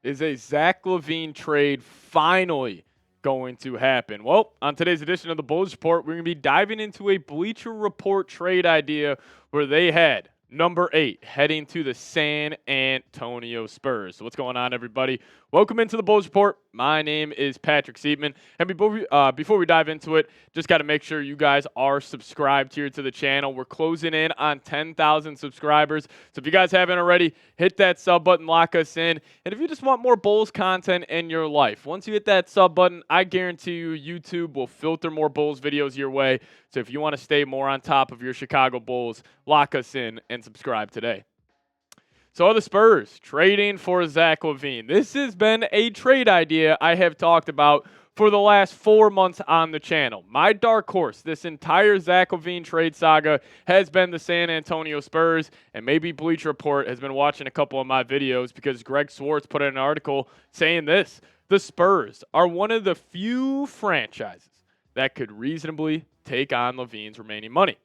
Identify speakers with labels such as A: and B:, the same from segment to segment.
A: is a Zach LaVine trade finally going to happen? Well, on today's edition of the Bleacher Report, we're going to be diving into a Bleacher Report trade idea where they had number 8 heading to the San Antonio Spurs. So what's going on, everybody? Welcome into the Bleacher Report. My name is Patrick Siepman. And before we dive into it, just got to make sure you guys are subscribed here to the channel. We're closing in on 10,000 subscribers. So if you guys haven't already, hit that sub button, lock us in. And if you just want more Bulls content in your life, once you hit that sub button, I guarantee you YouTube will filter more Bulls videos your way. So if you want to stay more on top of your Chicago Bulls, lock us in and subscribe today. So the Spurs trading for Zach LaVine. This has been a trade idea I have talked about for the last 4 months on the channel. My dark horse, this entire Zach LaVine trade saga, has been the San Antonio Spurs, and maybe Bleacher Report has been watching a couple of my videos because Greg Swartz put in an article saying this: the Spurs are one of the few franchises that could reasonably take on LaVine's remaining money,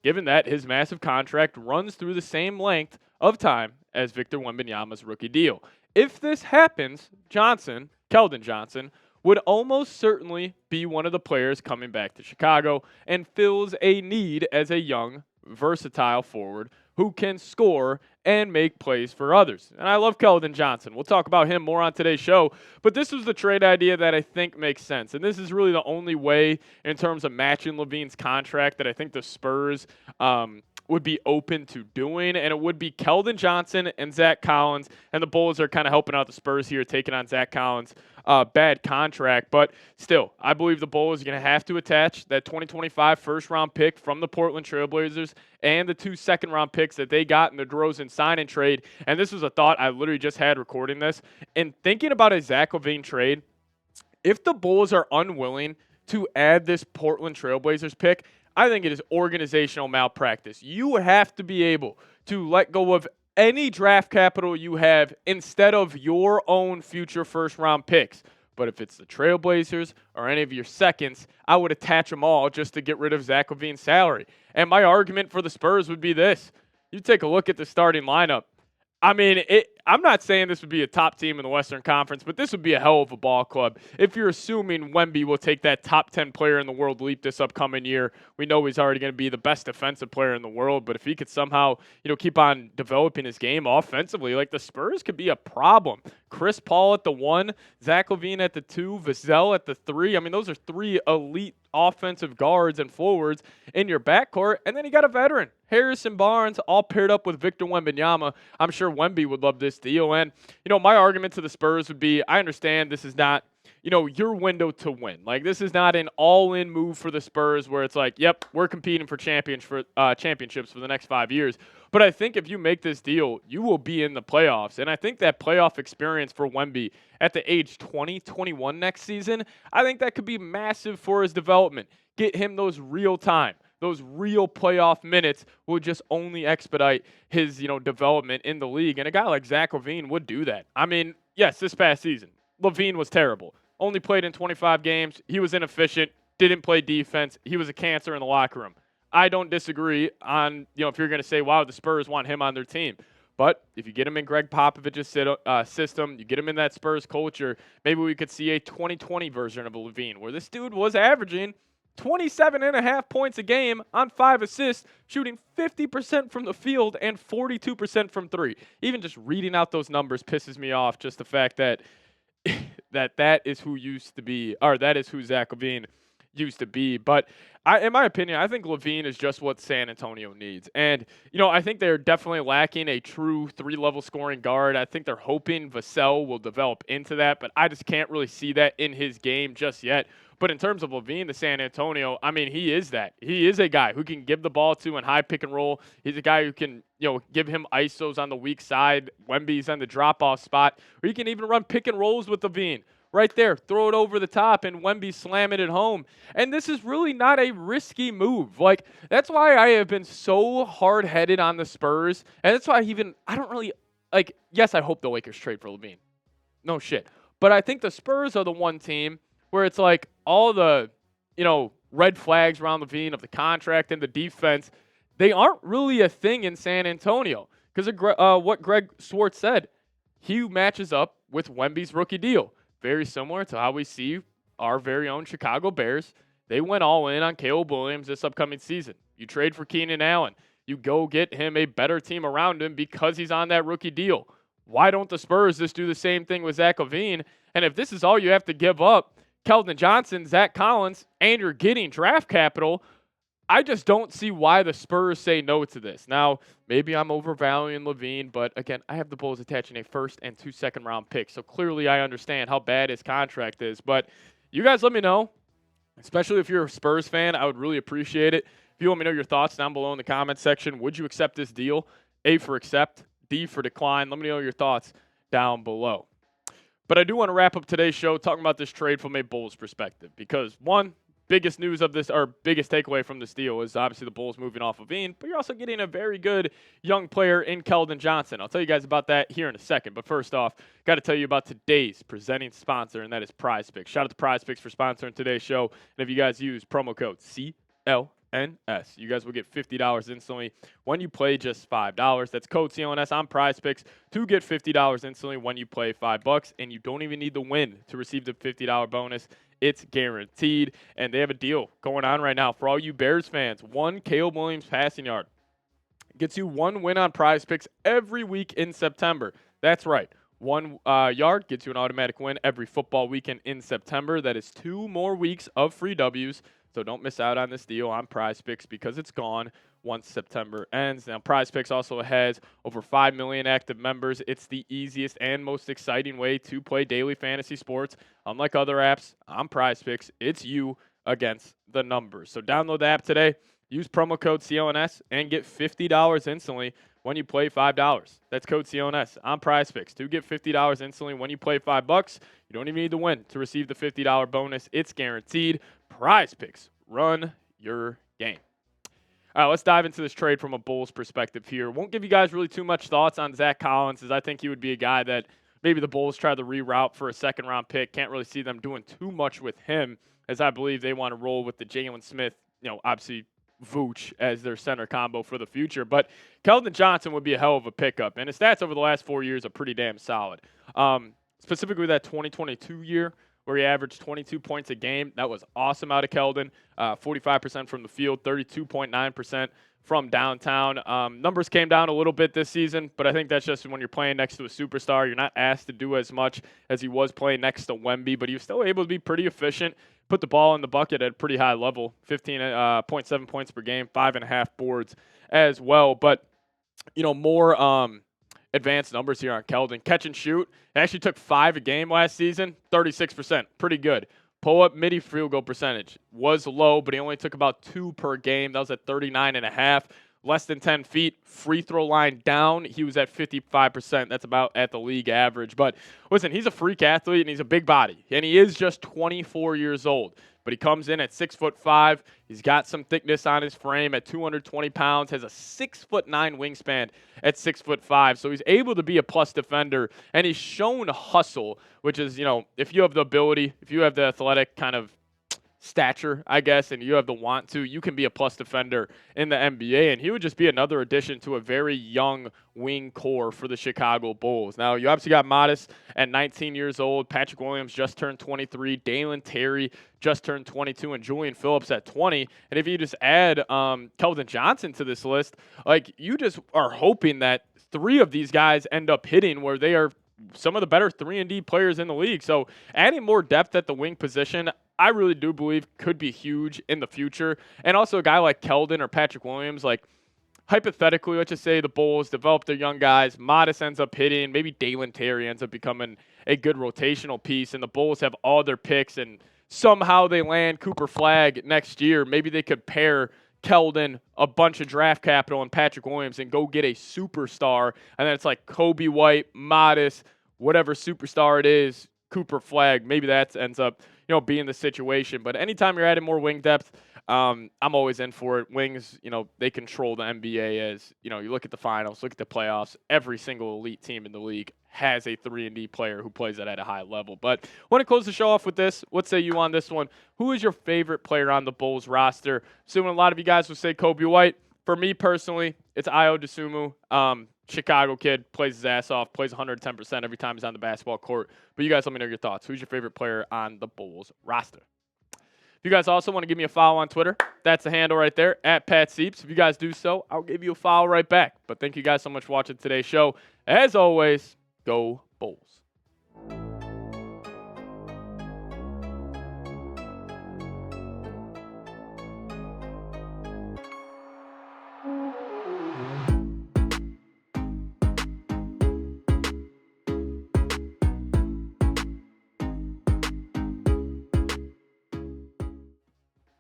A: given that his massive contract runs through the same length of time as Victor Wembanyama's rookie deal. If this happens, Keldon Johnson, would almost certainly be one of the players coming back to Chicago and fills a need as a young, versatile forward who can score and make plays for others. And I love Keldon Johnson. We'll talk about him more on today's show, but this was the trade idea that I think makes sense. And this is really the only way in terms of matching LaVine's contract that I think the Spurs would be open to doing, and it would be Keldon Johnson and Zach Collins, and the Bulls are kind of helping out the Spurs here, taking on Zach Collins' bad contract. But still, I believe the Bulls are going to have to attach that 2025 first-round pick from the Portland Trailblazers and the 2 second-round picks that they got in the DeRozan sign-and trade. And this was a thought I literally just had recording this. And thinking about a Zach LaVine trade, if the Bulls are unwilling to add this Portland Trailblazers pick, I think it is organizational malpractice. You have to be able to let go of any draft capital you have instead of your own future first-round picks. But if it's the Trailblazers or any of your seconds, I would attach them all just to get rid of Zach LaVine's salary. And my argument for the Spurs would be this. You take a look at the starting lineup. I mean, I'm not saying this would be a top team in the Western Conference, but this would be a hell of a ball club. If you're assuming Wemby will take that top 10 player in the world leap this upcoming year, we know he's already going to be the best defensive player in the world. But if he could somehow, keep on developing his game offensively, like the Spurs could be a problem. Chris Paul at the 1, Zach LaVine at the 2, Vassell at the 3. I mean, those are 3 elite offensive guards and forwards in your backcourt. And then you got a veteran, Harrison Barnes, all paired up with Victor Wembanyama. I'm sure Wemby would love this deal. And, my argument to the Spurs would be, I understand this is not, your window to win. Like, this is not an all-in move for the Spurs where it's like, yep, we're competing for championships for the next 5 years. But I think if you make this deal, you will be in the playoffs. And I think that playoff experience for Wemby at the age 20, 21 next season, I think that could be massive for his development. Get him those real playoff minutes will just only expedite his, development in the league. And a guy like Zach LaVine would do that. I mean, yes, this past season, LaVine was terrible. Only played in 25 games. He was inefficient, didn't play defense. He was a cancer in the locker room. I don't disagree on, if you're going to say, wow, the Spurs want him on their team. But if you get him in Greg Popovich's system, you get him in that Spurs culture, maybe we could see a 2020 version of a LaVine where this dude was averaging 27.5 points a game on 5 assists, shooting 50% from the field and 42% from 3. Even just reading out those numbers pisses me off, just the fact that that is who Zach LaVine used to be. But in my opinion, I think LaVine is just what San Antonio needs. And, I think they're definitely lacking a true 3-level scoring guard. I think they're hoping Vassell will develop into that, but I just can't really see that in his game just yet. But in terms of LaVine to San Antonio, I mean, he is that. He is a guy who can give the ball to in high pick and roll. He's a guy who can, give him ISOs on the weak side. Wemby's on the drop-off spot. Or you can even run pick and rolls with LaVine. Right there, throw it over the top, and Wemby slam it home. And this is really not a risky move. Like, that's why I have been so hard-headed on the Spurs. And that's why I don't really, yes, I hope the Lakers trade for LaVine. No shit. But I think the Spurs are the one team where it's like all the, red flags around LaVine of the contract and the defense, they aren't really a thing in San Antonio. Because of what Greg Swartz said, he matches up with Wemby's rookie deal. Very similar to how we see our very own Chicago Bears. They went all in on Caleb Williams this upcoming season. You trade for Keenan Allen. You go get him a better team around him because he's on that rookie deal. Why don't the Spurs just do the same thing with Zach LaVine? And if this is all you have to give up, Keldon Johnson, Zach Collins, and you're getting draft capital, I just don't see why the Spurs say no to this. Now, maybe I'm overvaluing LaVine, but again, I have the Bulls attaching a first and 2 second-round picks, so clearly I understand how bad his contract is. But you guys let me know, especially if you're a Spurs fan. I would really appreciate it. If you want me to know your thoughts down below in the comments section, would you accept this deal? A for accept, D for decline. Let me know your thoughts down below. But I do want to wrap up today's show talking about this trade from a Bulls perspective because, one, biggest news of this, or biggest takeaway from this deal is obviously the Bulls moving off of LaVine, but you're also getting a very good young player in Keldon Johnson. I'll tell you guys about that here in a second. But first off, got to tell you about today's presenting sponsor, and that is Prize Picks. Shout out to Prize Picks for sponsoring today's show. And if you guys use promo code CLNS, you guys will get $50 instantly when you play just $5. That's code CLNS on Prize Picks to get $50 instantly when you play $5, and you don't even need to win to receive the $50 bonus. It's guaranteed, and they have a deal going on right now for all you Bears fans. One Caleb Williams passing yard gets you one win on Prize Picks every week in September. That's right. 1 yard gets you an automatic win every football weekend in September. That is 2 more weeks of free W's. So don't miss out on this deal on Prize Picks because it's gone once September ends. Now, Prize Picks also has over 5 million active members. It's the easiest and most exciting way to play daily fantasy sports. Unlike other apps, on Prize Picks, it's you against the numbers. So download the app today, use promo code CLNS, and get $50 instantly when you play $5. That's code CLNS on Prize Picks to get $50 instantly when you play $5. You don't even need to win to receive the $50 bonus. It's guaranteed. Prize Picks, run your game. All right, let's dive into this trade from a Bulls perspective here. Won't give you guys really too much thoughts on Zach Collins, as I think he would be a guy that maybe the Bulls try to reroute for a second-round pick. Can't really see them doing too much with him, as I believe they want to roll with the Jalen Smith, obviously Vooch as their center combo for the future. But Keldon Johnson would be a hell of a pickup, and his stats over the last 4 years are pretty damn solid. Specifically that 2022 year, where he averaged 22 points a game. That was awesome out of Keldon. 45% from the field, 32.9% from downtown. Numbers came down a little bit this season, but I think that's just when you're playing next to a superstar. You're not asked to do as much as he was playing next to Wemby, but he was still able to be pretty efficient, put the ball in the bucket at a pretty high level, 15.7 points per game, 5.5 boards as well. But, more advanced numbers here on Keldon. Catch and shoot. He actually took 5 a game last season, 36%. Pretty good. Pull-up midi field goal percentage was low, but he only took about 2 per game. That was at 39.5. Less than 10 feet. Free throw line down. He was at 55%. That's about at the league average. But listen, he's a freak athlete, and he's a big body. And he is just 24 years old. But he comes in at 6'5". He's got some thickness on his frame at 220 pounds, has a 6'9" wingspan at 6'5". So he's able to be a plus defender, and he's shown hustle, which is, if you have the ability, if you have the athletic kind of stature, I guess, and you have the want to, you can be a plus defender in the NBA, and he would just be another addition to a very young wing core for the Chicago Bulls. Now, you obviously got Modest at 19 years old. Patrick Williams just turned 23. Dalen Terry just turned 22, and Julian Phillips at 20. And if you just add Keldon Johnson to this list, you just are hoping that 3 of these guys end up hitting where they are some of the better 3-and-D players in the league. So adding more depth at the wing position, I really do believe could be huge in the future. And also a guy like Keldon or Patrick Williams, hypothetically, let's just say the Bulls develop their young guys, Modest ends up hitting, maybe Dalen Terry ends up becoming a good rotational piece, and the Bulls have all their picks, and somehow they land Cooper Flagg next year. Maybe they could pair Keldon, a bunch of draft capital, and Patrick Williams and go get a superstar. And then it's like Kobe White, Modest, whatever superstar it is, Cooper Flagg. Maybe that ends up, being the situation. But anytime you're adding more wing depth, I'm always in for it. Wings, they control the NBA as, you look at the finals, look at the playoffs. Every single elite team in the league has a 3-and-D player who plays it at a high level. But I want to close the show off with this. What say you on this one? Who is your favorite player on the Bulls roster? Assuming a lot of you guys would say Kobe White. For me personally, it's Ayo Dosunmu. Chicago kid, plays his ass off, plays 110% every time he's on the basketball court. But you guys let me know your thoughts. Who's your favorite player on the Bulls roster? If you guys also want to give me a follow on Twitter, that's the handle right there, at Pat Sieps. If you guys do so, I'll give you a follow right back. But thank you guys so much for watching today's show. As always, go Bulls.